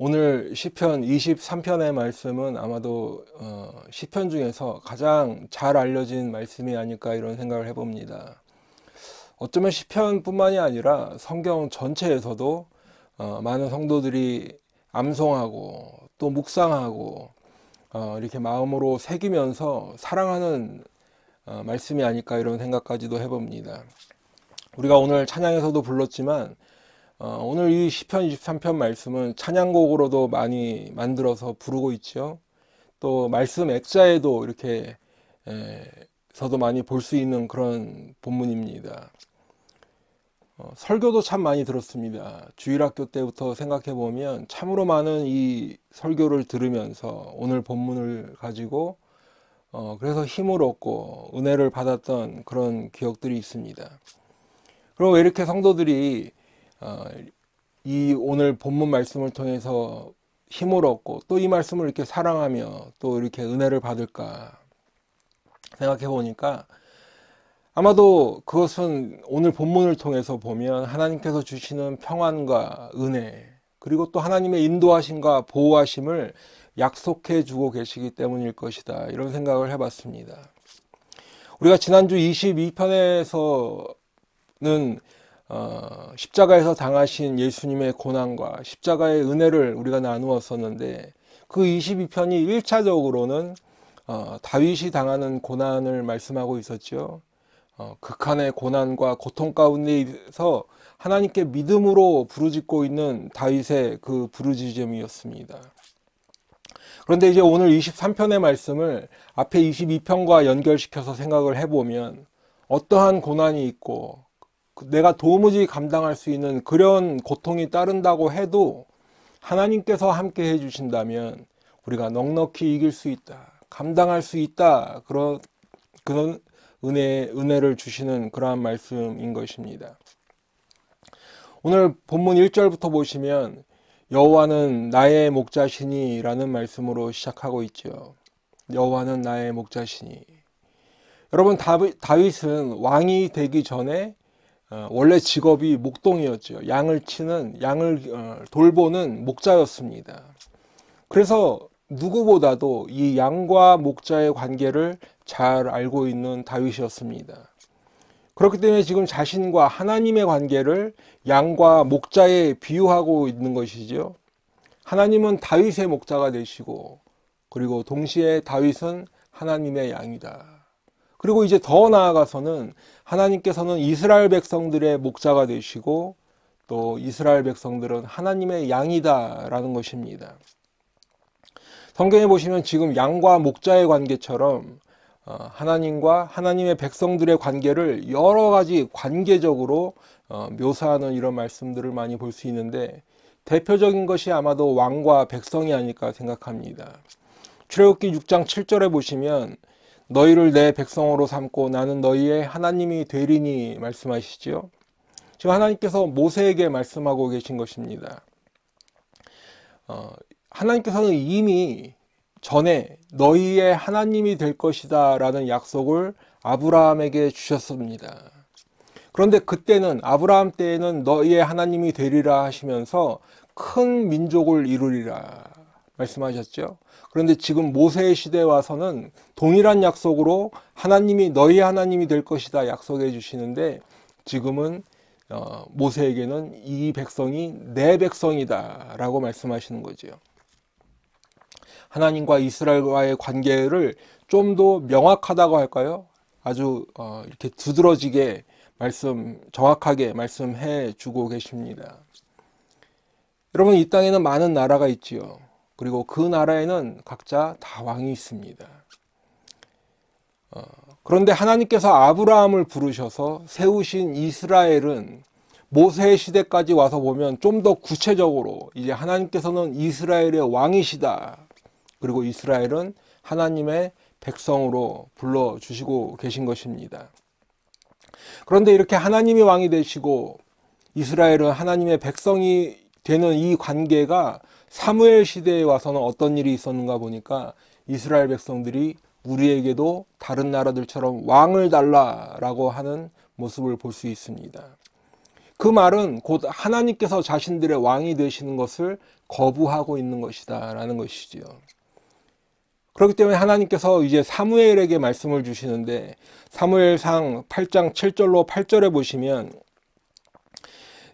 오늘 시편 23편의 말씀은 아마도 시편 중에서 가장 잘 알려진 말씀이 아닐까 이런 생각을 해봅니다. 어쩌면 시편뿐만이 아니라 성경 전체에서도 많은 성도들이 암송하고 또 묵상하고 이렇게 마음으로 새기면서 사랑하는 말씀이 아닐까 이런 생각까지도 해봅니다. 우리가 오늘 찬양에서도 불렀지만 오늘 이 시편 23편 말씀은 찬양곡으로도 많이 만들어서 부르고 있죠. 또 말씀 액자에도 이렇게 서도 많이 볼 수 있는 그런 본문입니다. 설교도 참 많이 들었습니다. 주일학교 때부터 생각해 보면 참으로 많은 이 설교를 들으면서 오늘 본문을 가지고 그래서 힘을 얻고 은혜를 받았던 그런 기억들이 있습니다. 그럼 왜 이렇게 성도들이 이 오늘 본문 말씀을 통해서 힘을 얻고 또 이 말씀을 이렇게 사랑하며 또 이렇게 은혜를 받을까 생각해 보니까 아마도 그것은 오늘 본문을 통해서 보면 하나님께서 주시는 평안과 은혜 그리고 또 하나님의 인도하심과 보호하심을 약속해 주고 계시기 때문일 것이다 이런 생각을 해봤습니다. 우리가 지난주 22편에서는 십자가에서 당하신 예수님의 고난과 십자가의 은혜를 우리가 나누었었는데 그 22편이 1차적으로는 다윗이 당하는 고난을 말씀하고 있었죠. 극한의 고난과 고통 가운데서 하나님께 믿음으로 부르짖고 있는 다윗의 그 부르짖음이었습니다. 그런데 이제 오늘 23편의 말씀을 앞에 22편과 연결시켜서 생각을 해보면 어떠한 고난이 있고 내가 도무지 감당할 수 있는 그런 고통이 따른다고 해도 하나님께서 함께 해주신다면 우리가 넉넉히 이길 수 있다, 감당할 수 있다, 그런 은혜를 주시는 그러한 말씀인 것입니다. 오늘 본문 1절부터 보시면 여호와는 나의 목자시니 라는 말씀으로 시작하고 있죠. 여호와는 나의 목자시니. 여러분, 다윗은 왕이 되기 전에 원래 직업이 목동이었죠. 양을 돌보는 목자였습니다. 그래서 누구보다도 이 양과 목자의 관계를 잘 알고 있는 다윗이었습니다. 그렇기 때문에 지금 자신과 하나님의 관계를 양과 목자에 비유하고 있는 것이죠. 하나님은 다윗의 목자가 되시고 그리고 동시에 다윗은 하나님의 양이다. 그리고 이제 더 나아가서는 하나님께서는 이스라엘 백성들의 목자가 되시고 또 이스라엘 백성들은 하나님의 양이다라는 것입니다. 성경에 보시면 지금 양과 목자의 관계처럼 하나님과 하나님의 백성들의 관계를 여러 가지 관계적으로 묘사하는 이런 말씀들을 많이 볼 수 있는데 대표적인 것이 아마도 왕과 백성이 아닐까 생각합니다. 출애굽기 6장 7절에 보시면 너희를 내 백성으로 삼고 나는 너희의 하나님이 되리니 말씀하시죠. 지금 하나님께서 모세에게 말씀하고 계신 것입니다. 하나님께서는 이미 전에 너희의 하나님이 될 것이다 라는 약속을 아브라함에게 주셨습니다. 그런데 그때는 아브라함 때에는 너희의 하나님이 되리라 하시면서 큰 민족을 이루리라 말씀하셨죠. 그런데 지금 모세의 시대에 와서는 동일한 약속으로 하나님이 너희 하나님이 될 것이다 약속해 주시는데 지금은 모세에게는 이 백성이 내 백성이다 라고 말씀하시는 거죠. 하나님과 이스라엘과의 관계를 좀 더 명확하다고 할까요? 아주 이렇게 두드러지게 정확하게 말씀해 주고 계십니다. 여러분, 이 땅에는 많은 나라가 있지요. 그리고 그 나라에는 각자 다 왕이 있습니다. 그런데 하나님께서 아브라함을 부르셔서 세우신 이스라엘은 모세의 시대까지 와서 보면 좀 더 구체적으로 이제 하나님께서는 이스라엘의 왕이시다. 그리고 이스라엘은 하나님의 백성으로 불러주시고 계신 것입니다. 그런데 이렇게 하나님이 왕이 되시고 이스라엘은 하나님의 백성이 되는 이 관계가 사무엘 시대에 와서는 어떤 일이 있었는가 보니까 이스라엘 백성들이 우리에게도 다른 나라들처럼 왕을 달라라고 하는 모습을 볼 수 있습니다. 그 말은 곧 하나님께서 자신들의 왕이 되시는 것을 거부하고 있는 것이다 라는 것이지요. 그렇기 때문에 하나님께서 이제 사무엘에게 말씀을 주시는데, 사무엘상 8장 7절로 8절에 보시면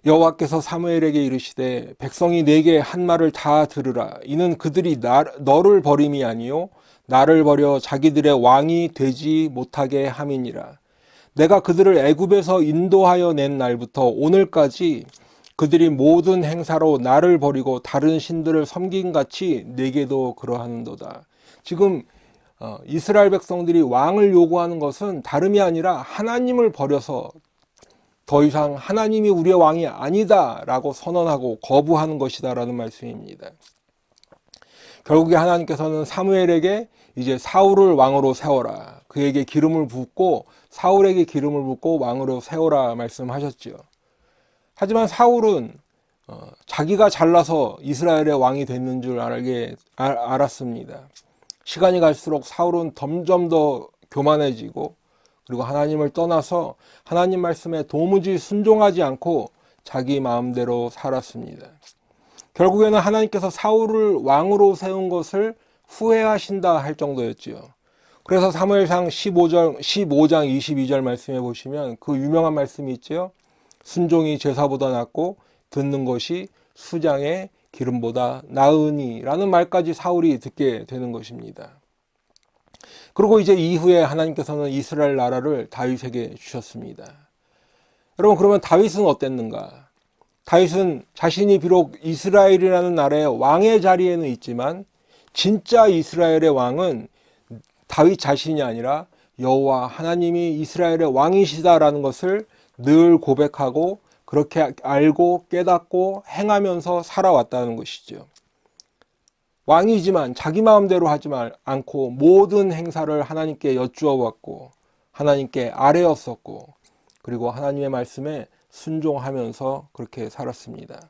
여호와께서 사무엘에게 이르시되 백성이 내게 한 말을 다 들으라. 이는 그들이 너를 버림이 아니요 나를 버려 자기들의 왕이 되지 못하게 함이니라. 내가 그들을 애굽에서 인도하여 낸 날부터 오늘까지 그들이 모든 행사로 나를 버리고 다른 신들을 섬긴 같이 내게도 그러하는도다. 지금 이스라엘 백성들이 왕을 요구하는 것은 다름이 아니라 하나님을 버려서 더 이상 하나님이 우리의 왕이 아니다 라고 선언하고 거부하는 것이다 라는 말씀입니다. 결국에 하나님께서는 사무엘에게 이제 사울을 왕으로 세워라, 그에게 기름을 붓고 사울에게 기름을 붓고 왕으로 세워라 말씀하셨지요. 하지만 사울은 자기가 잘나서 이스라엘의 왕이 됐는 줄 알았습니다. 시간이 갈수록 사울은 점점 더 교만해지고, 그리고 하나님을 떠나서 하나님 말씀에 도무지 순종하지 않고 자기 마음대로 살았습니다. 결국에는 하나님께서 사울을 왕으로 세운 것을 후회하신다 할 정도였지요. 그래서 사무엘상 15장 22절 말씀에 보시면 그 유명한 말씀이 있죠. 순종이 제사보다 낫고 듣는 것이 수장의 기름보다 나으니 라는 말까지 사울이 듣게 되는 것입니다. 그리고 이제 이후에 하나님께서는 이스라엘 나라를 다윗에게 주셨습니다. 여러분, 그러면 다윗은 어땠는가? 다윗은 자신이 비록 이스라엘이라는 나라의 왕의 자리에는 있지만 진짜 이스라엘의 왕은 다윗 자신이 아니라 여호와 하나님이 이스라엘의 왕이시다라는 것을 늘 고백하고 그렇게 알고 깨닫고 행하면서 살아왔다는 것이죠. 왕이지만 자기 마음대로 하지 않고 모든 행사를 하나님께 여쭈어 왔고 하나님께 아뢰었었고, 그리고 하나님의 말씀에 순종하면서 그렇게 살았습니다.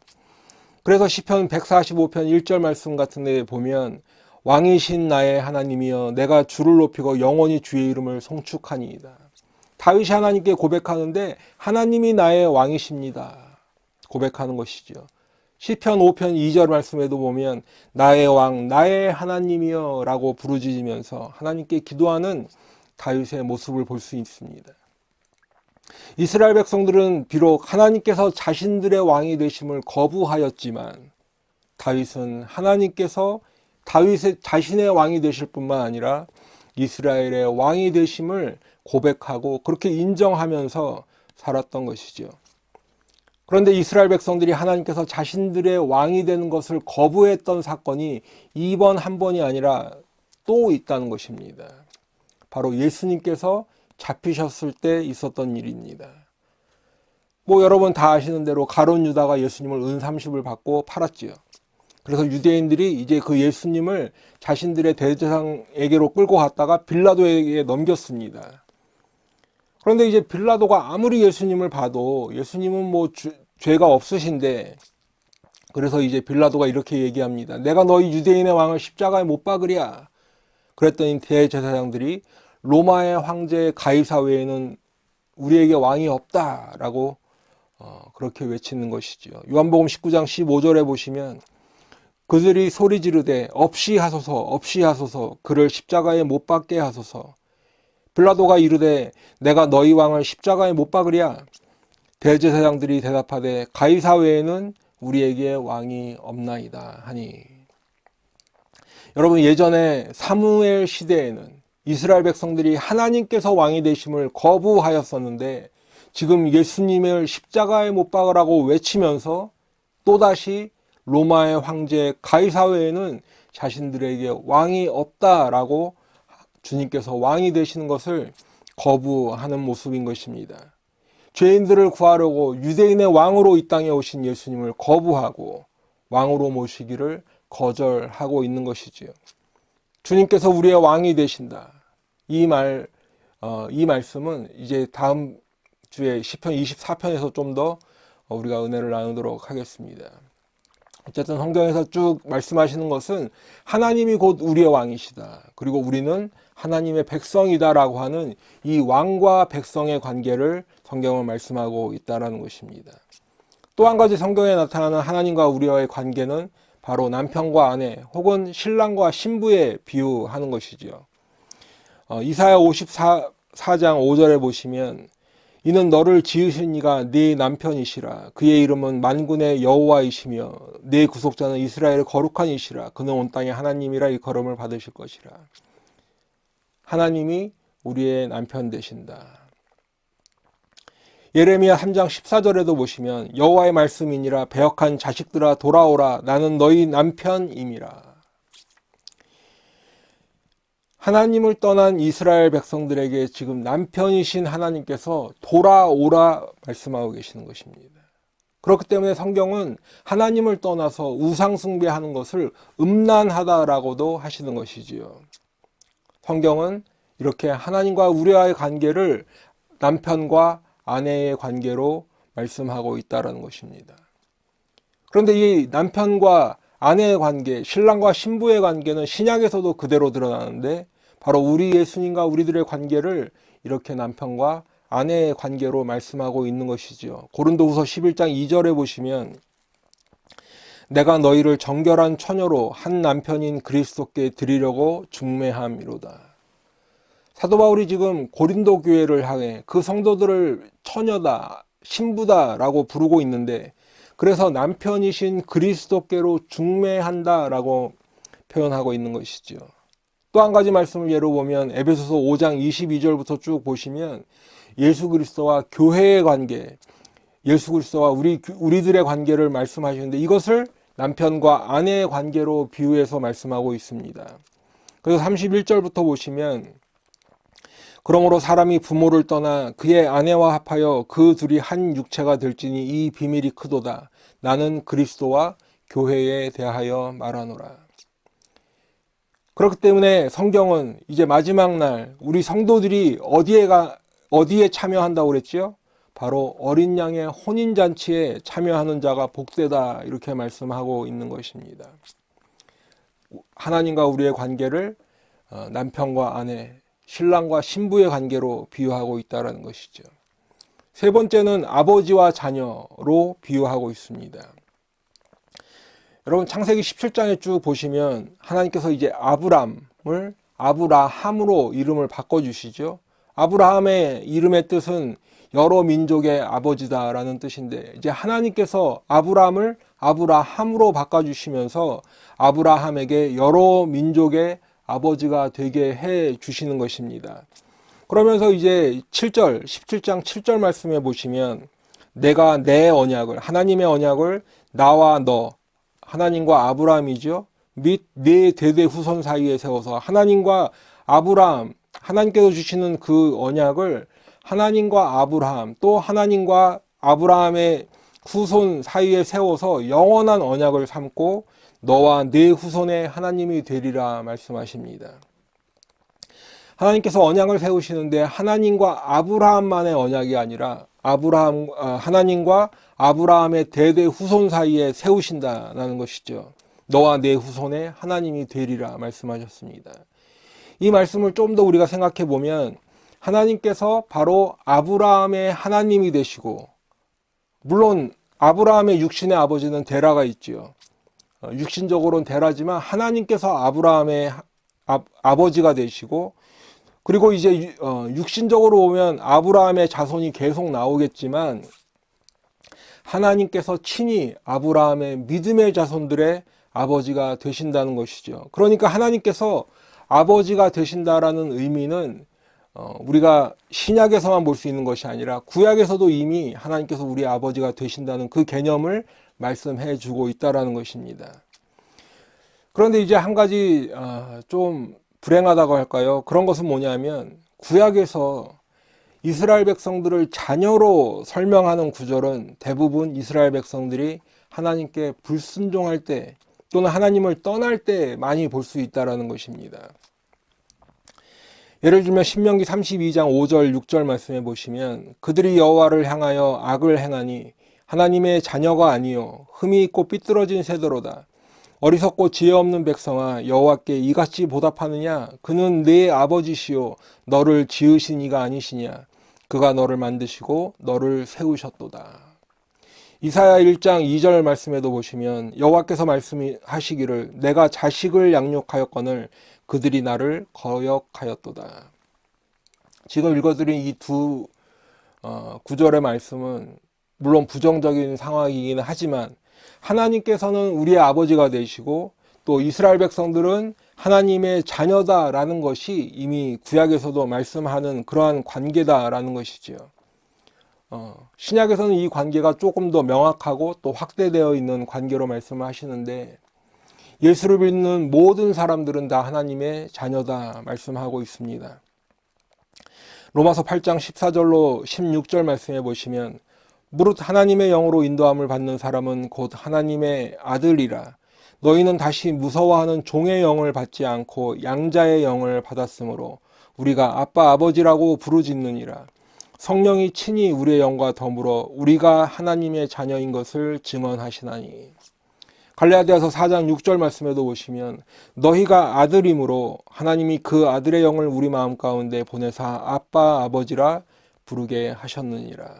그래서 시편 145편 1절 말씀 같은 데 보면 왕이신 나의 하나님이여 내가 주를 높이고 영원히 주의 이름을 송축하니이다. 다윗이 하나님께 고백하는데 하나님이 나의 왕이십니다 고백하는 것이죠. 시편 5편 2절 말씀에도 보면 나의 왕 나의 하나님이여 라고 부르짖으면서 하나님께 기도하는 다윗의 모습을 볼 수 있습니다. 이스라엘 백성들은 비록 하나님께서 자신들의 왕이 되심을 거부하였지만 다윗은 하나님께서 다윗의 자신의 왕이 되실 뿐만 아니라 이스라엘의 왕이 되심을 고백하고 그렇게 인정하면서 살았던 것이죠. 그런데 이스라엘 백성들이 하나님께서 자신들의 왕이 되는 것을 거부했던 사건이 이번 한 번이 아니라 또 있다는 것입니다. 바로 예수님께서 잡히셨을 때 있었던 일입니다. 여러분 다 아시는 대로 가룟 유다가 예수님을 은 30을 받고 팔았지요. 그래서 유대인들이 이제 그 예수님을 자신들의 대제사장에게로 끌고 갔다가 빌라도에게 넘겼습니다. 그런데 이제 빌라도가 아무리 예수님을 봐도 예수님은 죄가 없으신데, 그래서 이제 빌라도가 이렇게 얘기합니다. 내가 너희 유대인의 왕을 십자가에 못 박으랴. 그랬더니 대제사장들이 로마의 황제 가이사 외에는 우리에게 왕이 없다라고 그렇게 외치는 것이죠. 요한복음 19장 15절에 보시면 그들이 소리 지르되 없이 하소서 없이 하소서 그를 십자가에 못 박게 하소서. 빌라도가 이르되 내가 너희 왕을 십자가에 못 박으랴. 대제사장들이 대답하되 가이사 외에는 우리에게 왕이 없나이다 하니. 여러분, 예전에 사무엘 시대에는 이스라엘 백성들이 하나님께서 왕이 되심을 거부하였었는데 지금 예수님을 십자가에 못 박으라고 외치면서 또다시 로마의 황제 가이사 외에는 자신들에게 왕이 없다라고 주님께서 왕이 되시는 것을 거부하는 모습인 것입니다. 죄인들을 구하려고 유대인의 왕으로 이 땅에 오신 예수님을 거부하고 왕으로 모시기를 거절하고 있는 것이지요. 주님께서 우리의 왕이 되신다. 이 말씀은 이제 다음 주에 시편 24편에서 좀 더 우리가 은혜를 나누도록 하겠습니다. 어쨌든 성경에서 쭉 말씀하시는 것은 하나님이 곧 우리의 왕이시다. 그리고 우리는 하나님의 백성이다라고 하는 이 왕과 백성의 관계를 성경은 말씀하고 있다라는 것입니다. 또 한 가지 성경에 나타나는 하나님과 우리와의 관계는 바로 남편과 아내 혹은 신랑과 신부에 비유하는 것이지요. 이사야 54장 5절에 보시면 이는 너를 지으신 이가 네 남편이시라. 그의 이름은 만군의 여호와이시며 네 구속자는 이스라엘의 거룩한 이시라. 그는 온 땅의 하나님이라 일컬음을 받으실 것이라. 하나님이 우리의 남편 되신다. 예레미야 3장 14절에도 보시면 여호와의 말씀이니라 배역한 자식들아 돌아오라 나는 너희 남편임이라. 하나님을 떠난 이스라엘 백성들에게 지금 남편이신 하나님께서 돌아오라 말씀하고 계시는 것입니다. 그렇기 때문에 성경은 하나님을 떠나서 우상 숭배하는 것을 음란하다라고도 하시는 것이지요. 성경은 이렇게 하나님과 우리와의 관계를 남편과 아내의 관계로 말씀하고 있다는 것입니다. 그런데 이 남편과 아내의 관계, 신랑과 신부의 관계는 신약에서도 그대로 드러나는데 바로 우리 예수님과 우리들의 관계를 이렇게 남편과 아내의 관계로 말씀하고 있는 것이지요. 고린도후서 11장 2절에 보시면 내가 너희를 정결한 처녀로 한 남편인 그리스도께 드리려고 중매함이로다. 사도 바울이 지금 고린도 교회를 향해 그 성도들을 처녀다, 신부다라고 부르고 있는데 그래서 남편이신 그리스도께로 중매한다라고 표현하고 있는 것이지요. 또 한 가지 말씀을 예로 보면 에베소서 5장 22절부터 쭉 보시면 예수 그리스도와 교회의 관계, 예수 그리스도와 우리들의 관계를 말씀하시는데 이것을 남편과 아내의 관계로 비유해서 말씀하고 있습니다. 그래서 31절부터 보시면 그러므로 사람이 부모를 떠나 그의 아내와 합하여 그 둘이 한 육체가 될지니 이 비밀이 크도다. 나는 그리스도와 교회에 대하여 말하노라. 그렇기 때문에 성경은 이제 마지막 날 우리 성도들이 어디에 참여한다고 그랬지요? 바로 어린 양의 혼인잔치에 참여하는 자가 복되다 이렇게 말씀하고 있는 것입니다. 하나님과 우리의 관계를 남편과 아내, 신랑과 신부의 관계로 비유하고 있다는 것이죠. 세 번째는 아버지와 자녀로 비유하고 있습니다. 여러분 창세기 17장에 쭉 보시면 하나님께서 이제 아브람을 아브라함으로 이름을 바꿔주시죠. 아브라함의 이름의 뜻은 여러 민족의 아버지다라는 뜻인데 이제 하나님께서 아브람을 아브라함으로 바꿔주시면서 아브라함에게 여러 민족의 아버지가 되게 해 주시는 것입니다. 그러면서 이제 17장 7절 말씀에 보시면 내가 내 언약을, 하나님의 언약을 나와 너, 하나님과 아브라함이죠. 및 네 대대 후손 사이에 세워서 하나님과 아브라함, 하나님께서 주시는 그 언약을 하나님과 아브라함, 또 하나님과 아브라함의 후손 사이에 세워서 영원한 언약을 삼고 너와 네 후손의 하나님이 되리라 말씀하십니다. 하나님께서 언약을 세우시는데 하나님과 아브라함만의 언약이 아니라 하나님과 아브라함의 대대 후손 사이에 세우신다는 것이죠. 너와 네 후손의 하나님이 되리라 말씀하셨습니다. 이 말씀을 좀 더 우리가 생각해 보면 하나님께서 바로 아브라함의 하나님이 되시고 물론 아브라함의 육신의 아버지는 데라가 있지요. 육신적으로는 데라지만 하나님께서 아브라함의 아버지가 되시고 그리고 이제 육신적으로 보면 아브라함의 자손이 계속 나오겠지만 하나님께서 친히 아브라함의 믿음의 자손들의 아버지가 되신다는 것이죠. 그러니까 하나님께서 아버지가 되신다라는 의미는 우리가 신약에서만 볼 수 있는 것이 아니라 구약에서도 이미 하나님께서 우리 아버지가 되신다는 그 개념을 말씀해 주고 있다라는 것입니다. 그런데 이제 한 가지 좀 불행하다고 할까요? 그런 것은 뭐냐면 구약에서 이스라엘 백성들을 자녀로 설명하는 구절은 대부분 이스라엘 백성들이 하나님께 불순종할 때 또는 하나님을 떠날 때 많이 볼 수 있다는 것입니다. 예를 들면 신명기 32장 5절 6절 말씀해 보시면 그들이 여호와를 향하여 악을 행하니 하나님의 자녀가 아니요 흠이 있고 삐뚤어진 세대로다. 어리석고 지혜 없는 백성아 여호와께 이같이 보답하느냐? 그는 네 아버지시요 너를 지으신 이가 아니시냐? 그가 너를 만드시고 너를 세우셨도다. 이사야 1장 2절 말씀에도 보시면 여호와께서 말씀하시기를 내가 자식을 양육하였거늘 그들이 나를 거역하였도다. 지금 읽어드린 이 두 구절의 말씀은 물론 부정적인 상황이기는 하지만 하나님께서는 우리의 아버지가 되시고 또 이스라엘 백성들은 하나님의 자녀다라는 것이 이미 구약에서도 말씀하는 그러한 관계다라는 것이지요. 신약에서는 이 관계가 조금 더 명확하고 또 확대되어 있는 관계로 말씀을 하시는데 예수를 믿는 모든 사람들은 다 하나님의 자녀다 말씀하고 있습니다. 로마서 8장 14절로 16절 말씀해 보시면 무릇 하나님의 영으로 인도함을 받는 사람은 곧 하나님의 아들이라. 너희는 다시 무서워하는 종의 영을 받지 않고 양자의 영을 받았으므로 우리가 아빠 아버지라고 부르짖느니라. 성령이 친히 우리의 영과 더불어 우리가 하나님의 자녀인 것을 증언하시나니. 갈라디아서 4장 6절 말씀에도 보시면 너희가 아들이므로 하나님이 그 아들의 영을 우리 마음 가운데 보내사 아빠 아버지라 부르게 하셨느니라.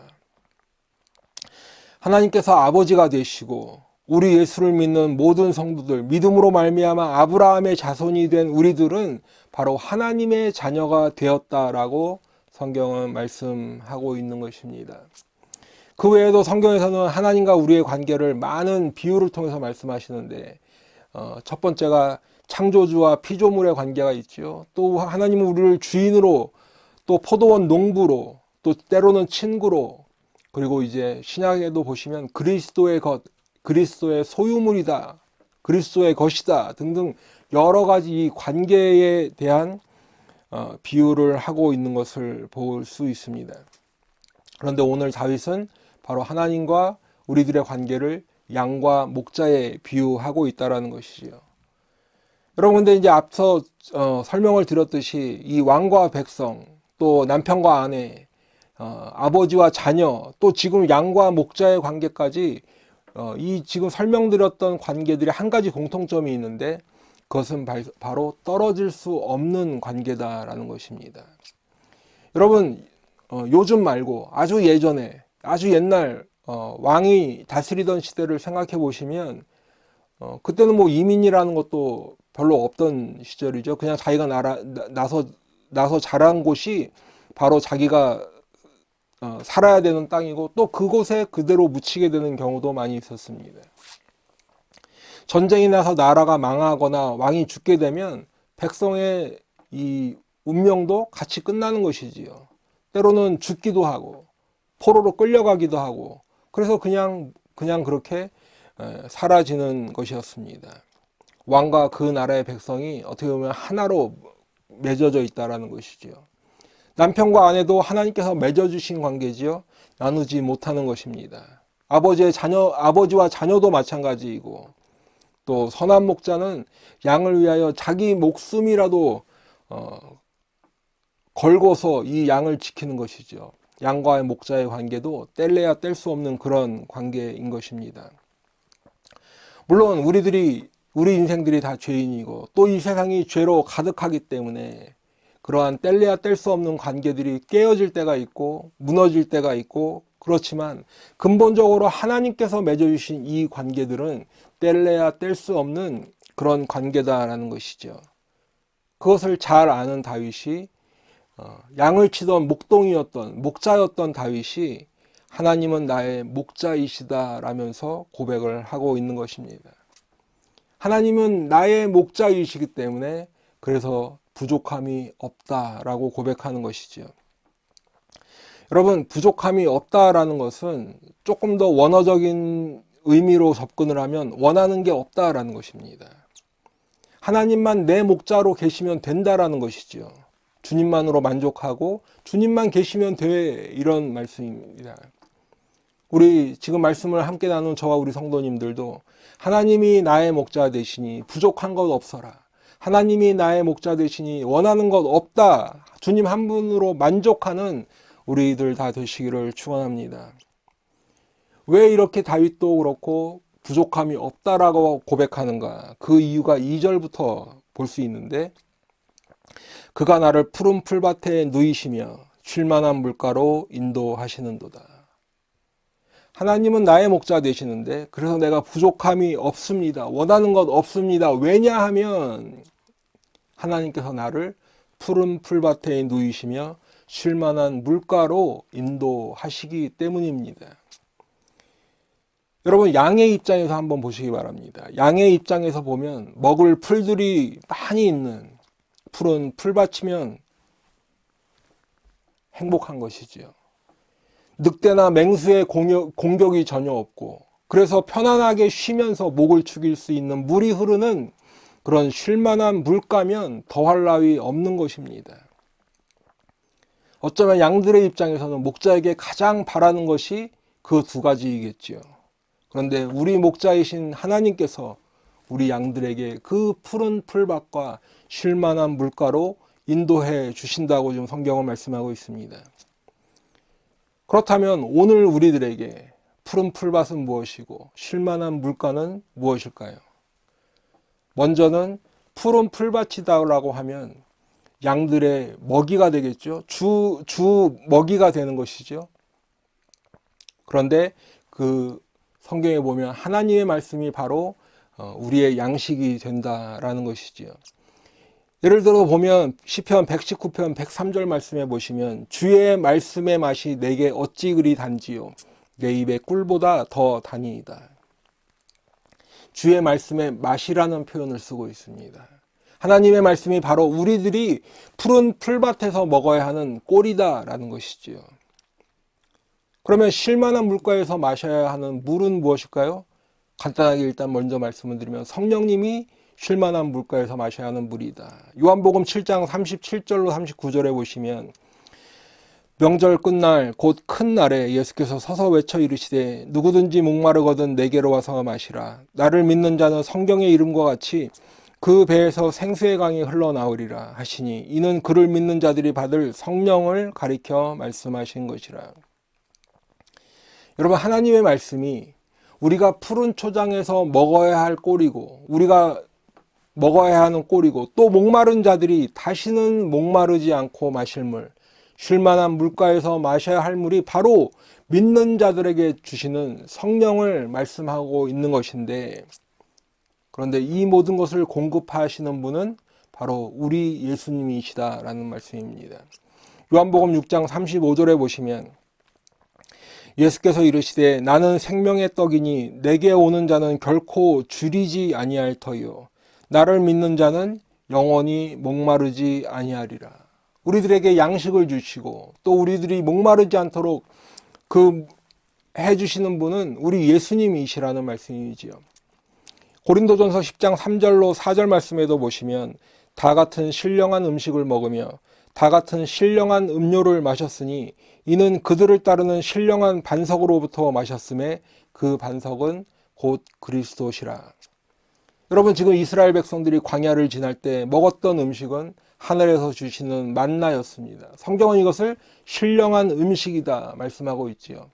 하나님께서 아버지가 되시고 우리 예수를 믿는 모든 성도들, 믿음으로 말미암아 아브라함의 자손이 된 우리들은 바로 하나님의 자녀가 되었다라고 성경은 말씀하고 있는 것입니다. 그 외에도 성경에서는 하나님과 우리의 관계를 많은 비유를 통해서 말씀하시는데 첫 번째가 창조주와 피조물의 관계가 있죠. 또 하나님은 우리를 주인으로, 또 포도원 농부로, 또 때로는 친구로, 그리고 이제 신약에도 보시면 그리스도의 것, 그리스도의 소유물이다, 그리스도의 것이다 등등 여러 가지 이 관계에 대한 비유를 하고 있는 것을 볼 수 있습니다. 그런데 오늘 다윗은 바로 하나님과 우리들의 관계를 양과 목자에 비유하고 있다는 것이지요. 여러분, 근데 이제 앞서 설명을 드렸듯이 이 왕과 백성, 또 남편과 아내, 아버지와 자녀, 또 지금 양과 목자의 관계까지 이 지금 설명드렸던 관계들이 한 가지 공통점이 있는데 그것은 바로 떨어질 수 없는 관계다라는 것입니다. 여러분, 요즘 말고 아주 예전에, 아주 옛날 왕이 다스리던 시대를 생각해 보시면 그때는 뭐 이민이라는 것도 별로 없던 시절이죠. 그냥 자기가 나서 자란 곳이 바로 자기가 살아야 되는 땅이고 또 그곳에 그대로 묻히게 되는 경우도 많이 있었습니다. 전쟁이 나서 나라가 망하거나 왕이 죽게 되면 백성의 이 운명도 같이 끝나는 것이지요. 때로는 죽기도 하고 포로로 끌려가기도 하고 그래서 그냥 그렇게 사라지는 것이었습니다. 왕과 그 나라의 백성이 어떻게 보면 하나로 맺어져 있다라는 것이지요. 남편과 아내도 하나님께서 맺어주신 관계지요. 나누지 못하는 것입니다. 아버지와 자녀도 마찬가지이고 또 선한 목자는 양을 위하여 자기 목숨이라도 걸고서 이 양을 지키는 것이죠. 양과의 목자의 관계도 뗄래야 뗄 수 없는 그런 관계인 것입니다. 물론 우리 인생들이 다 죄인이고 또 이 세상이 죄로 가득하기 때문에 그러한 뗄래야 뗄 수 없는 관계들이 깨어질 때가 있고 무너질 때가 있고 그렇지만 근본적으로 하나님께서 맺어주신 이 관계들은 뗄래야 뗄 수 없는 그런 관계다라는 것이죠. 그것을 잘 아는 다윗이 양을 치던 목자였던 다윗이 하나님은 나의 목자이시다라면서 고백을 하고 있는 것입니다. 하나님은 나의 목자이시기 때문에 그래서 부족함이 없다라고 고백하는 것이지요. 여러분, 부족함이 없다라는 것은 조금 더 원어적인 의미로 접근을 하면 원하는 게 없다라는 것입니다. 하나님만 내 목자로 계시면 된다라는 것이지요. 주님만으로 만족하고 주님만 계시면 돼, 이런 말씀입니다. 우리 지금 말씀을 함께 나눈 저와 우리 성도님들도 하나님이 나의 목자 되시니 부족한 것 없어라. 하나님이 나의 목자 되시니 원하는 것 없다. 주님 한 분으로 만족하는 우리들 다 되시기를 축원합니다. 왜 이렇게 다윗도 그렇고 부족함이 없다라고 고백하는가? 그 이유가 2절부터 볼 수 있는데 그가 나를 푸른 풀밭에 누이시며 쉴만한 물가로 인도하시는도다. 하나님은 나의 목자 되시는데 그래서 내가 부족함이 없습니다. 원하는 것 없습니다. 왜냐하면 하나님께서 나를 푸른 풀밭에 누이시며 쉴만한 물가로 인도하시기 때문입니다. 여러분, 양의 입장에서 한번 보시기 바랍니다. 양의 입장에서 보면 먹을 풀들이 많이 있는 푸른 풀밭이면 행복한 것이지요. 늑대나 맹수의 공격이 전혀 없고, 그래서 편안하게 쉬면서 목을 축일 수 있는 물이 흐르는 그런 쉴만한 물가면 더할 나위 없는 것입니다. 어쩌면 양들의 입장에서는 목자에게 가장 바라는 것이 그 두 가지이겠지요. 그런데 우리 목자이신 하나님께서 우리 양들에게 그 푸른 풀밭과 쉴만한 물가로 인도해 주신다고 지금 성경은 말씀하고 있습니다. 그렇다면 오늘 우리들에게 푸른 풀밭은 무엇이고 쉴만한 물가는 무엇일까요? 먼저는 푸른 풀밭이다라고 하면 양들의 먹이가 되겠죠. 주 먹이가 되는 것이죠. 그런데 그 성경에 보면 하나님의 말씀이 바로 우리의 양식이 된다라는 것이지요. 예를 들어 보면 시편 119편 103절 말씀에 보시면 주의 말씀의 맛이 내게 어찌 그리 단지요 내 입에 꿀보다 더 다니이다. 주의 말씀의 맛이라는 표현을 쓰고 있습니다. 하나님의 말씀이 바로 우리들이 푸른 풀밭에서 먹어야 하는 꼴이다라는 것이지요. 그러면 쉴만한 물가에서 마셔야 하는 물은 무엇일까요? 간단하게 일단 먼저 말씀을 드리면 성령님이 쉴만한 물가에서 마셔야 하는 물이다. 요한복음 7장 37절로 39절에 보시면 명절 끝날 곧 큰 날에 예수께서 서서 외쳐 이르시되 누구든지 목마르거든 내게로 와서 마시라. 나를 믿는 자는 성경의 이름과 같이 그 배에서 생수의 강이 흘러나오리라 하시니 이는 그를 믿는 자들이 받을 성령을 가리켜 말씀하신 것이라. 여러분, 하나님의 말씀이 우리가 푸른 초장에서 먹어야 할 꼴이고 우리가 먹어야 하는 꼴이고 또 목마른 자들이 다시는 목마르지 않고 마실 물, 쉴만한 물가에서 마셔야 할 물이 바로 믿는 자들에게 주시는 성령을 말씀하고 있는 것인데, 그런데 이 모든 것을 공급하시는 분은 바로 우리 예수님이시다라는 말씀입니다. 요한복음 6장 35절에 보시면 예수께서 이르시되 나는 생명의 떡이니 내게 오는 자는 결코 줄이지 아니할 터이요 나를 믿는 자는 영원히 목마르지 아니하리라. 우리들에게 양식을 주시고 또 우리들이 목마르지 않도록 그 해주시는 분은 우리 예수님이시라는 말씀이지요. 고린도전서 10장 3절로 4절 말씀에도 보시면 다 같은 신령한 음식을 먹으며 다 같은 신령한 음료를 마셨으니 이는 그들을 따르는 신령한 반석으로부터 마셨음에 그 반석은 곧 그리스도시라. 여러분, 지금 이스라엘 백성들이 광야를 지날 때 먹었던 음식은 하늘에서 주시는 만나였습니다. 성경은 이것을 신령한 음식이다 말씀하고 있지요.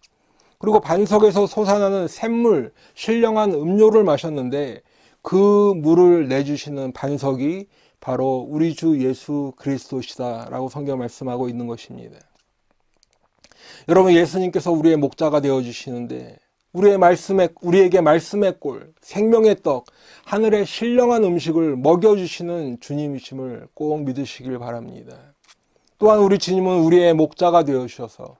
그리고 반석에서 솟아나는 샘물, 신령한 음료를 마셨는데 그 물을 내주시는 반석이 바로 우리 주 예수 그리스도시다라고 성경 말씀하고 있는 것입니다. 여러분, 예수님께서 우리의 목자가 되어주시는데 우리에게 말씀의 꼴, 생명의 떡, 하늘의 신령한 음식을 먹여주시는 주님이심을 꼭 믿으시길 바랍니다. 또한 우리 주님은 우리의 목자가 되어주셔서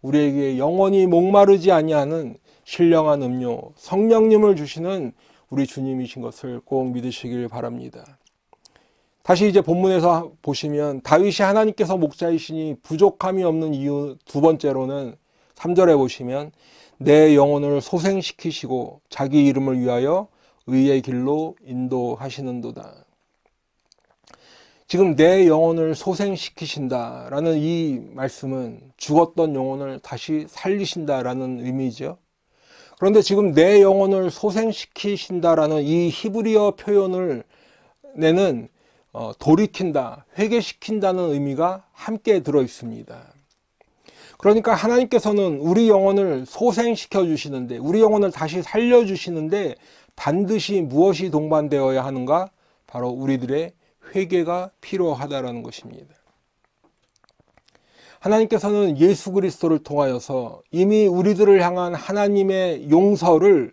우리에게 영원히 목마르지 아니하는 신령한 음료, 성령님을 주시는 우리 주님이신 것을 꼭 믿으시길 바랍니다. 다시 이제 본문에서 보시면 다윗이 하나님께서 목자이시니 부족함이 없는 이유 두 번째로는 3절에 보시면 내 영혼을 소생시키시고 자기 이름을 위하여 의의 길로 인도하시는도다. 지금 내 영혼을 소생시키신다라는 이 말씀은 죽었던 영혼을 다시 살리신다라는 의미죠. 그런데 지금 내 영혼을 소생시키신다라는 이 히브리어 표현을 내는 돌이킨다, 회개시킨다는 의미가 함께 들어 있습니다. 그러니까 하나님께서는 우리 영혼을 소생시켜 주시는데, 우리 영혼을 다시 살려 주시는데 반드시 무엇이 동반되어야 하는가? 바로 우리들의 회개가 필요하다라는 것입니다. 하나님께서는 예수 그리스도를 통하여서 이미 우리들을 향한 하나님의 용서를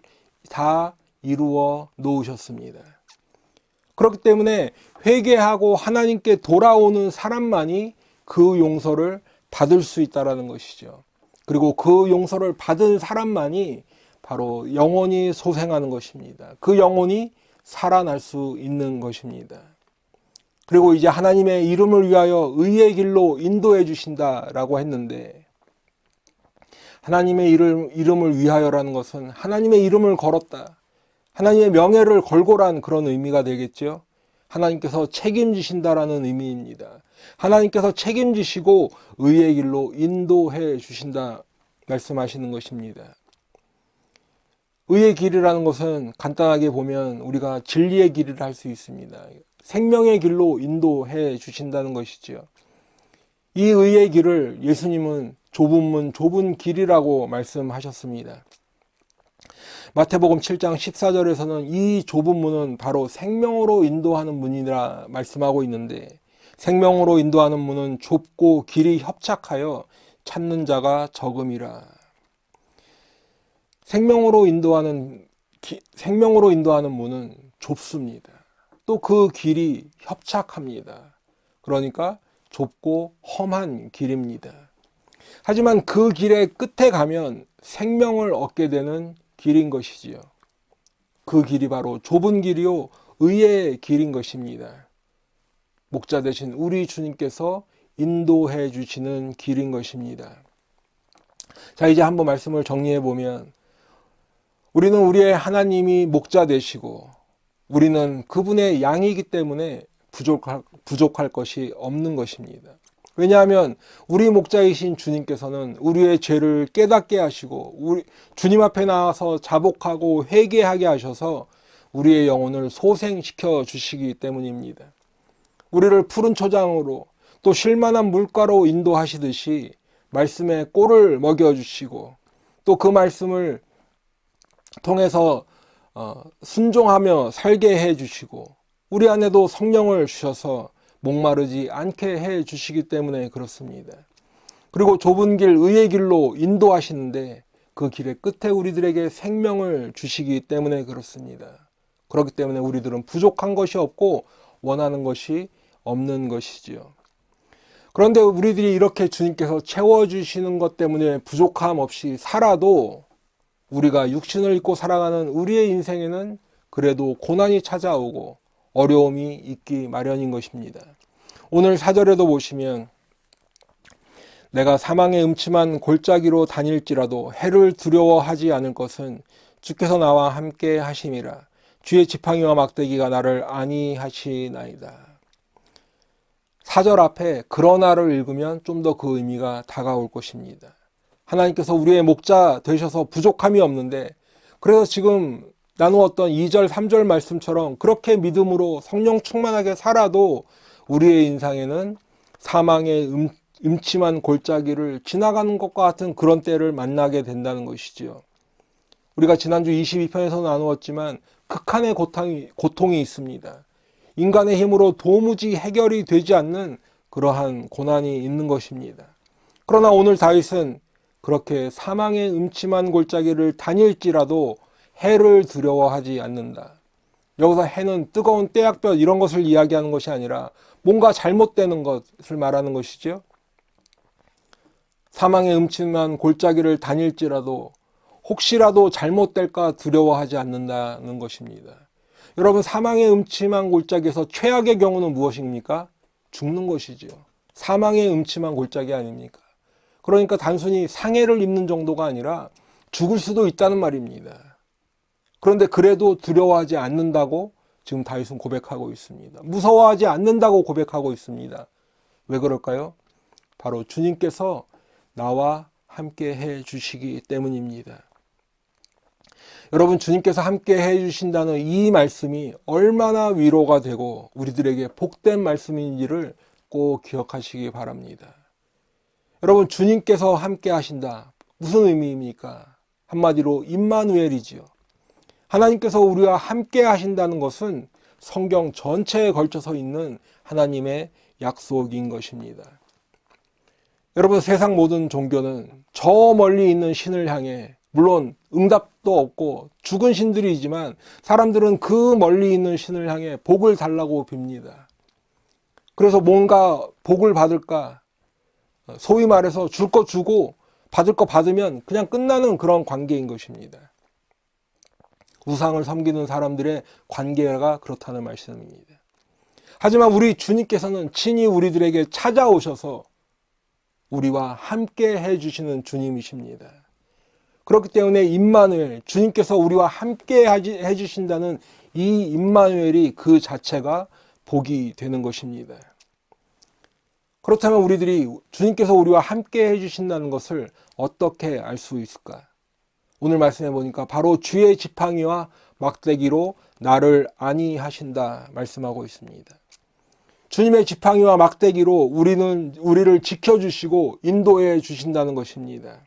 다 이루어 놓으셨습니다. 그렇기 때문에 회개하고 하나님께 돌아오는 사람만이 그 용서를 받을 수 있다는 것이죠. 그리고 그 용서를 받은 사람만이 바로 영원히 소생하는 것입니다. 그 영혼이 살아날 수 있는 것입니다. 그리고 이제 하나님의 이름을 위하여 의의 길로 인도해 주신다라고 했는데, 하나님의 이름을 위하여라는 것은 하나님의 이름을 걸었다, 하나님의 명예를 걸고란 그런 의미가 되겠죠. 하나님께서 책임지신다라는 의미입니다. 하나님께서 책임지시고 의의 길로 인도해 주신다 말씀하시는 것입니다. 의의 길이라는 것은 간단하게 보면 우리가 진리의 길을 할 수 있습니다. 생명의 길로 인도해 주신다는 것이죠. 이 의의 길을 예수님은 좁은 문, 좁은 길이라고 말씀하셨습니다. 마태복음 7장 14절에서는 이 좁은 문은 바로 생명으로 인도하는 문이라 말씀하고 있는데, 생명으로 인도하는 문은 좁고 길이 협착하여 찾는 자가 적음이라. 생명으로 인도하는 문은 좁습니다. 또 그 길이 협착합니다. 그러니까 좁고 험한 길입니다. 하지만 그 길의 끝에 가면 생명을 얻게 되는 길인 것이지요. 그 길이 바로 좁은 길이요 의의 길인 것입니다. 목자 되신 우리 주님께서 인도해 주시는 길인 것입니다. 자, 이제 한번 말씀을 정리해 보면, 우리는 우리의 하나님이 목자 되시고 우리는 그분의 양이기 때문에 부족할 것이 없는 것입니다. 왜냐하면 우리 목자이신 주님께서는 우리의 죄를 깨닫게 하시고 주님 앞에 나와서 자복하고 회개하게 하셔서 우리의 영혼을 소생시켜 주시기 때문입니다. 우리를 푸른 초장으로 또 쉴만한 물가로 인도하시듯이 말씀에 꼴을 먹여주시고, 또 그 말씀을 통해서 순종하며 살게 해주시고, 우리 안에도 성령을 주셔서 목마르지 않게 해주시기 때문에 그렇습니다. 그리고 좁은 길, 의의 길로 인도하시는데 그 길의 끝에 우리들에게 생명을 주시기 때문에 그렇습니다. 그렇기 때문에 우리들은 부족한 것이 없고 원하는 것이 없는 것이지요. 그런데 우리들이 이렇게 주님께서 채워주시는 것 때문에 부족함 없이 살아도, 우리가 육신을 입고 살아가는 우리의 인생에는 그래도 고난이 찾아오고 어려움이 있기 마련인 것입니다. 오늘 4절에도 보시면, 내가 사망의 음침한 골짜기로 다닐지라도 해를 두려워하지 않을 것은 주께서 나와 함께 하심이라. 주의 지팡이와 막대기가 나를 안위하시나이다. 4절 앞에 그러나를 읽으면 좀 더 그 의미가 다가올 것입니다. 하나님께서 우리의 목자 되셔서 부족함이 없는데, 그래서 지금 나누었던 2절, 3절 말씀처럼 그렇게 믿음으로 성령 충만하게 살아도 우리의 인생에는 사망의 음침한 골짜기를 지나가는 것과 같은 그런 때를 만나게 된다는 것이지요. 우리가 지난주 22편에서 나누었지만 극한의 고통이 있습니다. 인간의 힘으로 도무지 해결이 되지 않는 그러한 고난이 있는 것입니다. 그러나 오늘 다윗은 그렇게 사망의 음침한 골짜기를 다닐지라도 해를 두려워하지 않는다. 여기서 해는 뜨거운 떼약볕 이런 것을 이야기하는 것이 아니라 뭔가 잘못되는 것을 말하는 것이죠. 사망의 음침한 골짜기를 다닐지라도 혹시라도 잘못될까 두려워하지 않는다는 것입니다. 여러분, 사망의 음침한 골짜기에서 최악의 경우는 무엇입니까? 죽는 것이지요. 사망의 음침한 골짜기 아닙니까? 그러니까 단순히 상해를 입는 정도가 아니라 죽을 수도 있다는 말입니다. 그런데 그래도 두려워하지 않는다고 지금 다윗은 고백하고 있습니다. 무서워하지 않는다고 고백하고 있습니다. 왜 그럴까요? 바로 주님께서 나와 함께 해 주시기 때문입니다. 여러분, 주님께서 함께 해 주신다는 이 말씀이 얼마나 위로가 되고 우리들에게 복된 말씀인지를 꼭 기억하시기 바랍니다. 여러분, 주님께서 함께 하신다. 무슨 의미입니까? 한마디로 임마누엘이지요. 하나님께서 우리와 함께 하신다는 것은 성경 전체에 걸쳐서 있는 하나님의 약속인 것입니다. 여러분, 세상 모든 종교는 저 멀리 있는 신을 향해, 물론 응답도 없고 죽은 신들이지만 사람들은 그 멀리 있는 신을 향해 복을 달라고 빕니다. 그래서 뭔가 복을 받을까, 소위 말해서 줄 거 주고 받을 거 받으면 그냥 끝나는 그런 관계인 것입니다. 우상을 섬기는 사람들의 관계가 그렇다는 말씀입니다. 하지만 우리 주님께서는 친히 우리들에게 찾아오셔서 우리와 함께 해주시는 주님이십니다. 그렇기 때문에 임마누엘, 주님께서 우리와 함께 해주신다는 이 임마누엘이 그 자체가 복이 되는 것입니다. 그렇다면 우리들이 주님께서 우리와 함께 해주신다는 것을 어떻게 알 수 있을까? 오늘 말씀해 보니까 바로 주의 지팡이와 막대기로 나를 안위하신다 말씀하고 있습니다. 주님의 지팡이와 막대기로 우리를 지켜주시고 인도해 주신다는 것입니다.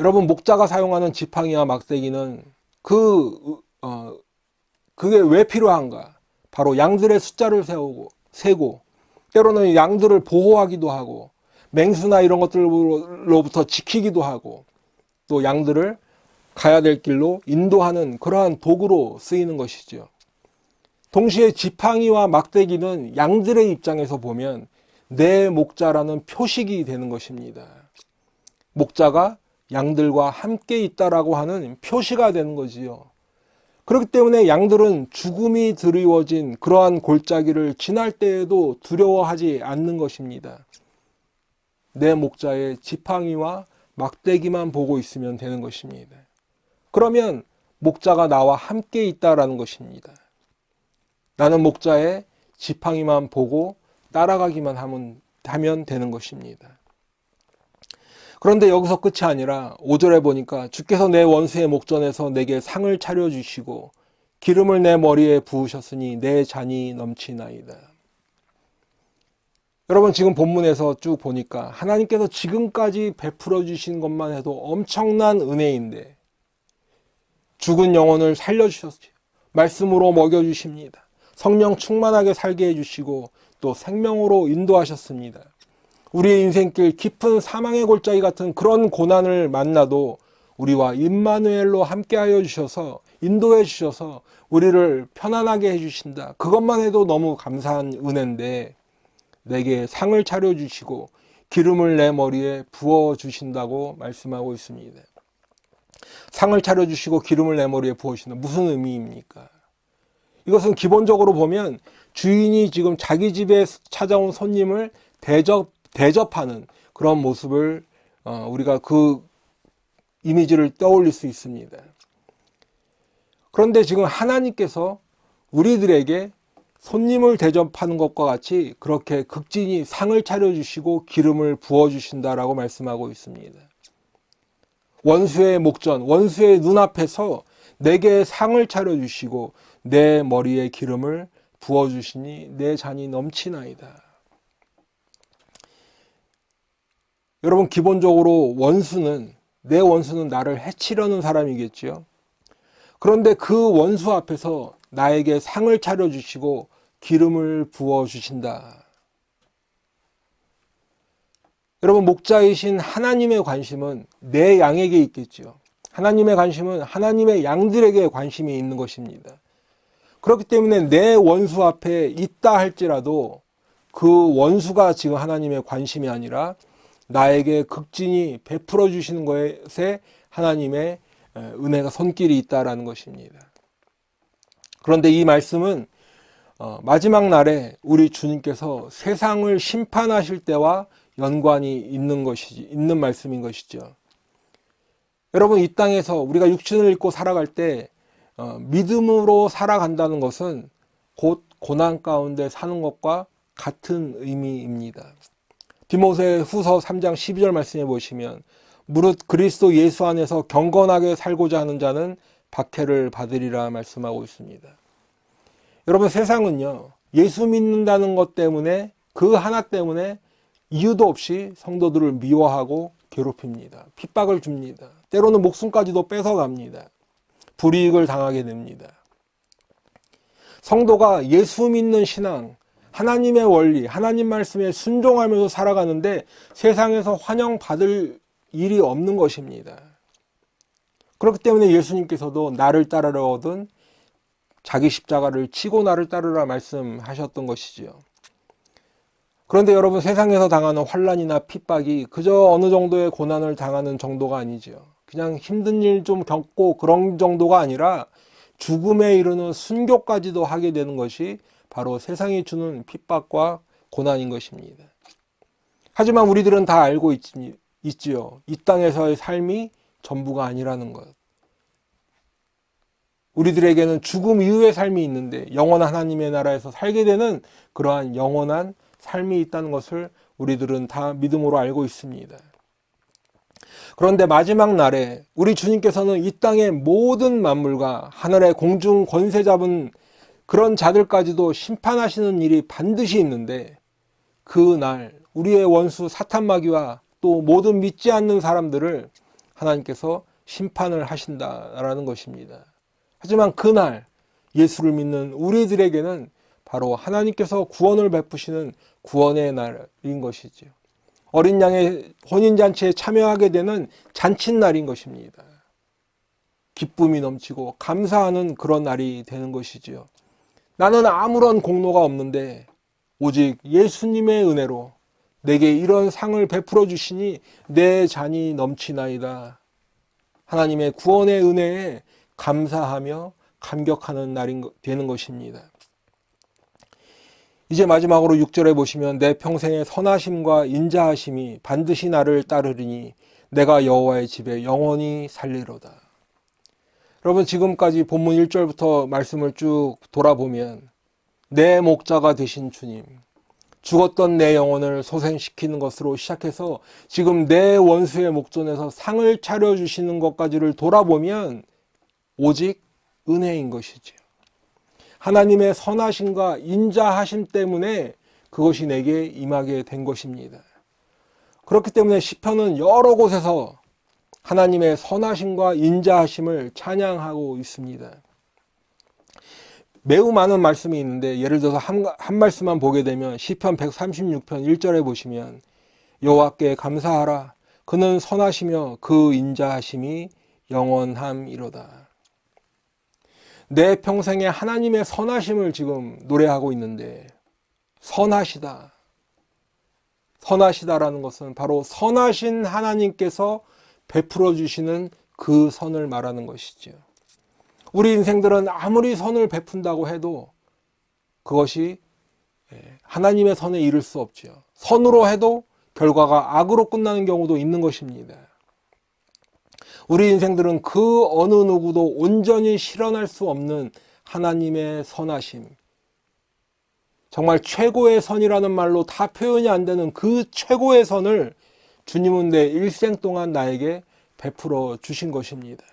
여러분, 목자가 사용하는 지팡이와 막대기는 그게 왜 필요한가? 바로 양들의 숫자를 세고 때로는 양들을 보호하기도 하고 맹수나 이런 것들로부터 지키기도 하고 또 양들을 가야 될 길로 인도하는 그러한 도구로 쓰이는 것이죠. 동시에 지팡이와 막대기는 양들의 입장에서 보면 내 목자라는 표식이 되는 것입니다. 목자가 양들과 함께 있다라고 하는 표시가 되는 거지요. 그렇기 때문에 양들은 죽음이 드리워진 그러한 골짜기를 지날 때에도 두려워하지 않는 것입니다. 내 목자의 지팡이와 막대기만 보고 있으면 되는 것입니다. 그러면 목자가 나와 함께 있다라는 것입니다. 나는 목자의 지팡이만 보고 따라가기만 하면 되는 것입니다. 그런데 여기서 끝이 아니라 5절에 보니까 주께서 내 원수의 목전에서 내게 상을 차려주시고 기름을 내 머리에 부으셨으니 내 잔이 넘치나이다. 여러분, 지금 본문에서 쭉 보니까 하나님께서 지금까지 베풀어 주신 것만 해도 엄청난 은혜인데 죽은 영혼을 살려주셨어요. 말씀으로 먹여주십니다. 성령 충만하게 살게 해주시고 또 생명으로 인도하셨습니다. 우리의 인생길 깊은 사망의 골짜기 같은 그런 고난을 만나도 우리와 임마누엘로 함께하여 주셔서 인도해 주셔서 우리를 편안하게 해주신다. 그것만 해도 너무 감사한 은혜인데 내게 상을 차려주시고 기름을 내 머리에 부어주신다고 말씀하고 있습니다. 상을 차려주시고 기름을 내 머리에 부어주신다. 무슨 의미입니까? 이것은 기본적으로 보면 주인이 지금 자기 집에 찾아온 손님을 대접하는 그런 모습을 우리가 그 이미지를 떠올릴 수 있습니다. 그런데 지금 하나님께서 우리들에게 손님을 대접하는 것과 같이 그렇게 극진히 상을 차려주시고 기름을 부어주신다라고 말씀하고 있습니다. 원수의 목전, 원수의 눈앞에서 내게 상을 차려주시고 내 머리에 기름을 부어주시니 내 잔이 넘치나이다. 여러분, 기본적으로 내 원수는 나를 해치려는 사람이겠지요. 그런데 그 원수 앞에서 나에게 상을 차려주시고 기름을 부어주신다. 여러분, 목자이신 하나님의 관심은 내 양에게 있겠지요. 하나님의 관심은 하나님의 양들에게 관심이 있는 것입니다. 그렇기 때문에 내 원수 앞에 있다 할지라도 그 원수가 지금 하나님의 관심이 아니라 나에게 극진히 베풀어 주시는 것에 하나님의 은혜가 손길이 있다라는 것입니다. 그런데 이 말씀은 마지막 날에 우리 주님께서 세상을 심판하실 때와 연관이 있는 말씀인 것이죠. 여러분, 이 땅에서 우리가 육신을 입고 살아갈 때 믿음으로 살아간다는 것은 곧 고난 가운데 사는 것과 같은 의미입니다. 디모데 후서 3장 12절 말씀해 보시면 무릇 그리스도 예수 안에서 경건하게 살고자 하는 자는 박해를 받으리라 말씀하고 있습니다. 여러분, 세상은요, 예수 믿는다는 것 때문에, 그 하나 때문에 이유도 없이 성도들을 미워하고 괴롭힙니다. 핍박을 줍니다. 때로는 목숨까지도 뺏어갑니다. 불이익을 당하게 됩니다. 성도가 예수 믿는 신앙, 하나님의 원리, 하나님 말씀에 순종하면서 살아가는데 세상에서 환영받을 일이 없는 것입니다. 그렇기 때문에 예수님께서도 나를 따르려거든 자기 십자가를 치고 나를 따르라 말씀하셨던 것이지요. 그런데 여러분, 세상에서 당하는 환난이나 핍박이 그저 어느 정도의 고난을 당하는 정도가 아니지요. 그냥 힘든 일 좀 겪고 그런 정도가 아니라 죽음에 이르는 순교까지도 하게 되는 것이 바로 세상이 주는 핍박과 고난인 것입니다. 하지만 우리들은 다 알고 있지요. 이 땅에서의 삶이 전부가 아니라는 것. 우리들에게는 죽음 이후의 삶이 있는데 영원한 하나님의 나라에서 살게 되는 그러한 영원한 삶이 있다는 것을 우리들은 다 믿음으로 알고 있습니다. 그런데 마지막 날에 우리 주님께서는 이 땅의 모든 만물과 하늘의 공중 권세 잡은 그런 자들까지도 심판하시는 일이 반드시 있는데, 그 날 우리의 원수 사탄 마귀와 또 모든 믿지 않는 사람들을 하나님께서 심판을 하신다라는 것입니다. 하지만 그날 예수를 믿는 우리들에게는 바로 하나님께서 구원을 베푸시는 구원의 날인 것이지요. 어린 양의 혼인잔치에 참여하게 되는 잔칫날인 것입니다. 기쁨이 넘치고 감사하는 그런 날이 되는 것이지요. 나는 아무런 공로가 없는데 오직 예수님의 은혜로 내게 이런 상을 베풀어 주시니 내 잔이 넘치나이다. 하나님의 구원의 은혜에 감사하며 감격하는 날이 되는 것입니다. 이제 마지막으로 6절에 보시면 내 평생의 선하심과 인자하심이 반드시 나를 따르리니 내가 여호와의 집에 영원히 살리로다. 여러분, 지금까지 본문 1절부터 말씀을 쭉 돌아보면 내 목자가 되신 주님, 죽었던 내 영혼을 소생시키는 것으로 시작해서 지금 내 원수의 목전에서 상을 차려주시는 것까지를 돌아보면 오직 은혜인 것이지요. 하나님의 선하심과 인자하심 때문에 그것이 내게 임하게 된 것입니다. 그렇기 때문에 시편은 여러 곳에서 하나님의 선하심과 인자하심을 찬양하고 있습니다. 매우 많은 말씀이 있는데 예를 들어서 한 말씀만 보게 되면 시편 136편 1절에 보시면 여호와께 감사하라. 그는 선하시며 그 인자하심이 영원함이로다. 내 평생에 하나님의 선하심을 지금 노래하고 있는데, 선하시다. 선하시다라는 것은 바로 선하신 하나님께서 베풀어 주시는 그 선을 말하는 것이죠. 우리 인생들은 아무리 선을 베푼다고 해도 그것이 하나님의 선에 이를 수 없죠. 선으로 해도 결과가 악으로 끝나는 경우도 있는 것입니다. 우리 인생들은 그 어느 누구도 온전히 실현할 수 없는 하나님의 선하심, 정말 최고의 선이라는 말로 다 표현이 안 되는 그 최고의 선을 주님은 내 일생 동안 나에게 베풀어 주신 것입니다.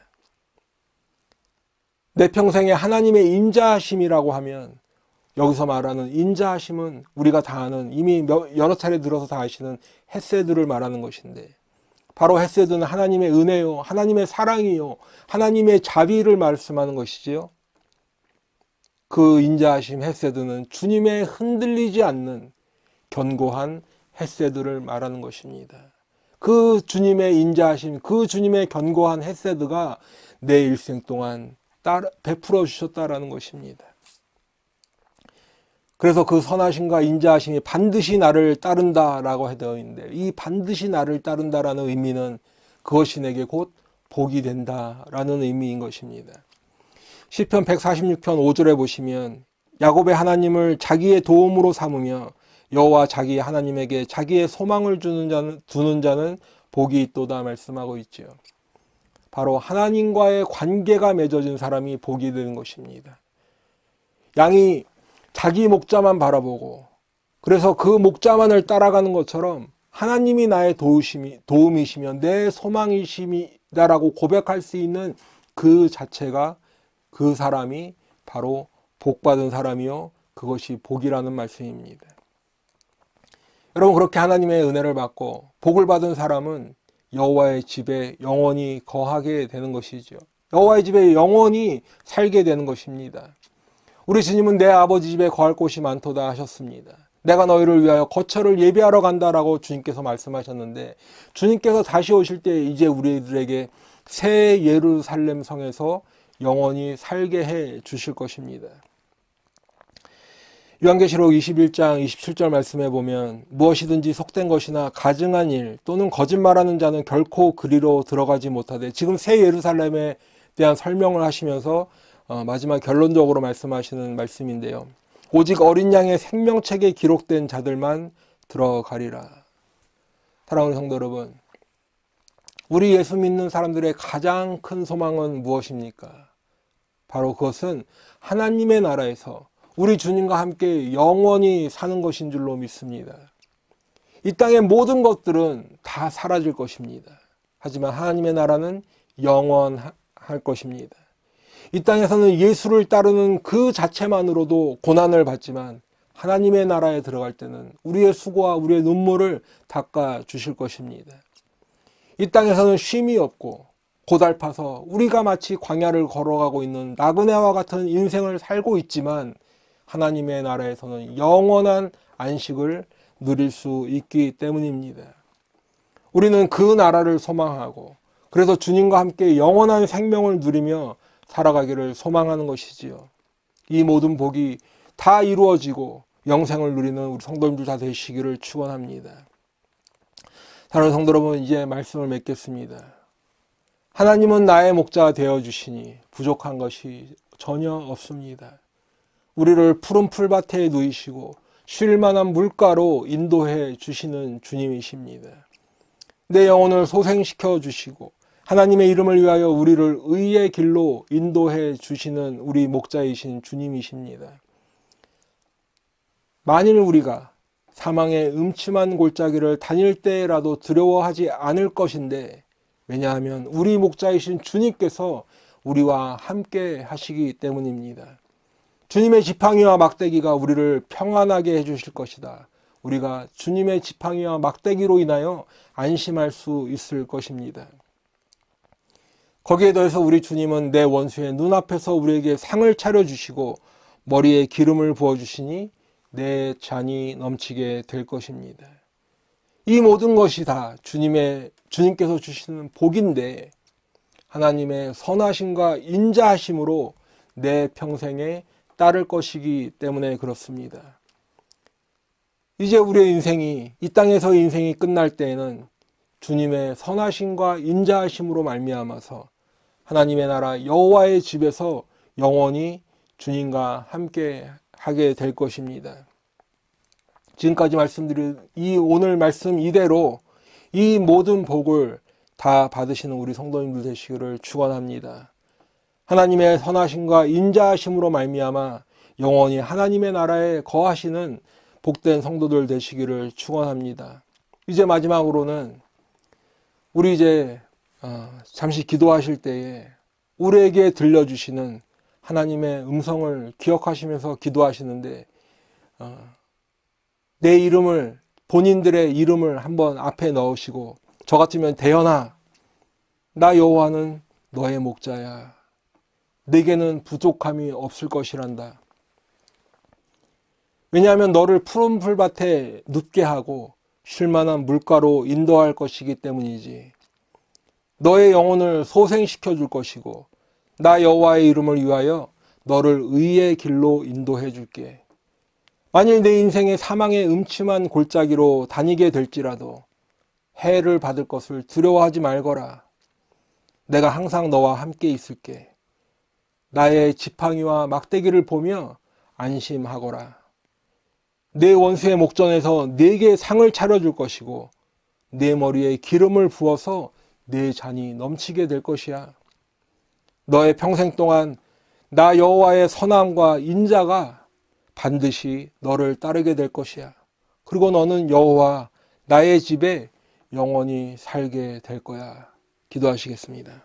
내 평생에 하나님의 인자하심이라고 하면 여기서 말하는 인자하심은 우리가 다 아는, 이미 여러 차례 들어서 다 아시는 헤세드를 말하는 것인데, 바로 헤세드는 하나님의 은혜요, 하나님의 사랑이요, 하나님의 자비를 말씀하는 것이지요. 그 인자하심 헤세드는 주님의 흔들리지 않는 견고한 헤세드를 말하는 것입니다. 그 주님의 인자하심, 그 주님의 견고한 헤세드가 내 일생 동안 베풀어 주셨다라는 것입니다. 그래서 그 선하심과 인자하심이 반드시 나를 따른다라고 되어 있는데, 이 반드시 나를 따른다라는 의미는 그것이 내게 곧 복이 된다라는 의미인 것입니다. 시편 146편 5절에 보시면 야곱의 하나님을 자기의 도움으로 삼으며 여호와 자기 하나님에게 자기의 소망을 두는 자는 복이 있도다 말씀하고 있지요. 바로 하나님과의 관계가 맺어진 사람이 복이 되는 것입니다. 양이 자기 목자만 바라보고 그래서 그 목자만을 따라가는 것처럼 하나님이 나의 도움이시며 내 소망이시다라고 고백할 수 있는 그 자체가, 그 사람이 바로 복받은 사람이요, 그것이 복이라는 말씀입니다. 여러분, 그렇게 하나님의 은혜를 받고 복을 받은 사람은 여호와의 집에 영원히 거하게 되는 것이죠. 여호와의 집에 영원히 살게 되는 것입니다. 우리 주님은 내 아버지 집에 거할 곳이 많도다 하셨습니다. 내가 너희를 위하여 거처를 예비하러 간다라고 주님께서 말씀하셨는데, 주님께서 다시 오실 때 이제 우리들에게 새 예루살렘 성에서 영원히 살게 해 주실 것입니다. 요한계시록 21장 27절 말씀에 보면 무엇이든지 속된 것이나 가증한 일 또는 거짓말하는 자는 결코 그리로 들어가지 못하되, 지금 새 예루살렘에 대한 설명을 하시면서 마지막 결론적으로 말씀하시는 말씀인데요. 오직 어린 양의 생명책에 기록된 자들만 들어가리라. 사랑하는 성도 여러분, 우리 예수 믿는 사람들의 가장 큰 소망은 무엇입니까? 바로 그것은 하나님의 나라에서 우리 주님과 함께 영원히 사는 것인 줄로 믿습니다. 이 땅의 모든 것들은 다 사라질 것입니다. 하지만 하나님의 나라는 영원할 것입니다. 이 땅에서는 예수를 따르는 그 자체만으로도 고난을 받지만, 하나님의 나라에 들어갈 때는 우리의 수고와 우리의 눈물을 닦아 주실 것입니다. 이 땅에서는 쉼이 없고 고달파서 우리가 마치 광야를 걸어가고 있는 나그네와 같은 인생을 살고 있지만, 하나님의 나라에서는 영원한 안식을 누릴 수 있기 때문입니다. 우리는 그 나라를 소망하고, 그래서 주님과 함께 영원한 생명을 누리며 살아가기를 소망하는 것이지요. 이 모든 복이 다 이루어지고 영생을 누리는 우리 성도님들 다 되시기를 축원합니다. 사랑하는 성도 여러분, 이제 말씀을 맺겠습니다. 하나님은 나의 목자 되어 주시니 부족한 것이 전혀 없습니다. 우리를 푸른 풀밭에 누이시고 쉴 만한 물가로 인도해 주시는 주님이십니다. 내 영혼을 소생시켜 주시고 하나님의 이름을 위하여 우리를 의의 길로 인도해 주시는 우리 목자이신 주님이십니다. 만일 우리가 사망의 음침한 골짜기를 다닐 때라도 두려워하지 않을 것인데, 왜냐하면 우리 목자이신 주님께서 우리와 함께 하시기 때문입니다. 주님의 지팡이와 막대기가 우리를 평안하게 해주실 것이다. 우리가 주님의 지팡이와 막대기로 인하여 안심할 수 있을 것입니다. 거기에 더해서 우리 주님은 내 원수의 눈앞에서 우리에게 상을 차려주시고 머리에 기름을 부어주시니 내 잔이 넘치게 될 것입니다. 이 모든 것이 다 주님께서 주시는 복인데, 하나님의 선하심과 인자하심으로 내 평생에 따를 것이기 때문에 그렇습니다. 이제 우리의 인생이, 이 땅에서의 인생이 끝날 때에는 주님의 선하심과 인자하심으로 말미암아서 하나님의 나라 여호와의 집에서 영원히 주님과 함께 하게 될 것입니다. 지금까지 말씀드린 이 오늘 말씀 이대로 이 모든 복을 다 받으시는 우리 성도님들 되시기를 축원합니다. 하나님의 선하심과 인자하심으로 말미암아 영원히 하나님의 나라에 거하시는 복된 성도들 되시기를 축원합니다. 이제 마지막으로는 우리 이제 잠시 기도하실 때에 우리에게 들려주시는 하나님의 음성을 기억하시면서 기도하시는데, 내 이름을, 본인들의 이름을 한번 앞에 넣으시고, 저 같으면 대현아, 나 여호와는 너의 목자야. 내게는 부족함이 없을 것이란다. 왜냐하면 너를 푸른 풀밭에 눕게 하고 쉴만한 물가로 인도할 것이기 때문이지. 너의 영혼을 소생시켜 줄 것이고, 나 여호와의 이름을 위하여 너를 의의 길로 인도해 줄게. 만일 내 인생의 사망의 음침한 골짜기로 다니게 될지라도 해를 받을 것을 두려워하지 말거라. 내가 항상 너와 함께 있을게. 나의 지팡이와 막대기를 보며 안심하거라. 내 원수의 목전에서 내게 상을 차려줄 것이고, 내 머리에 기름을 부어서 내 잔이 넘치게 될 것이야. 너의 평생 동안 나 여호와의 선함과 인자가 반드시 너를 따르게 될 것이야. 그리고 너는 여호와 나의 집에 영원히 살게 될 거야. 기도하시겠습니다.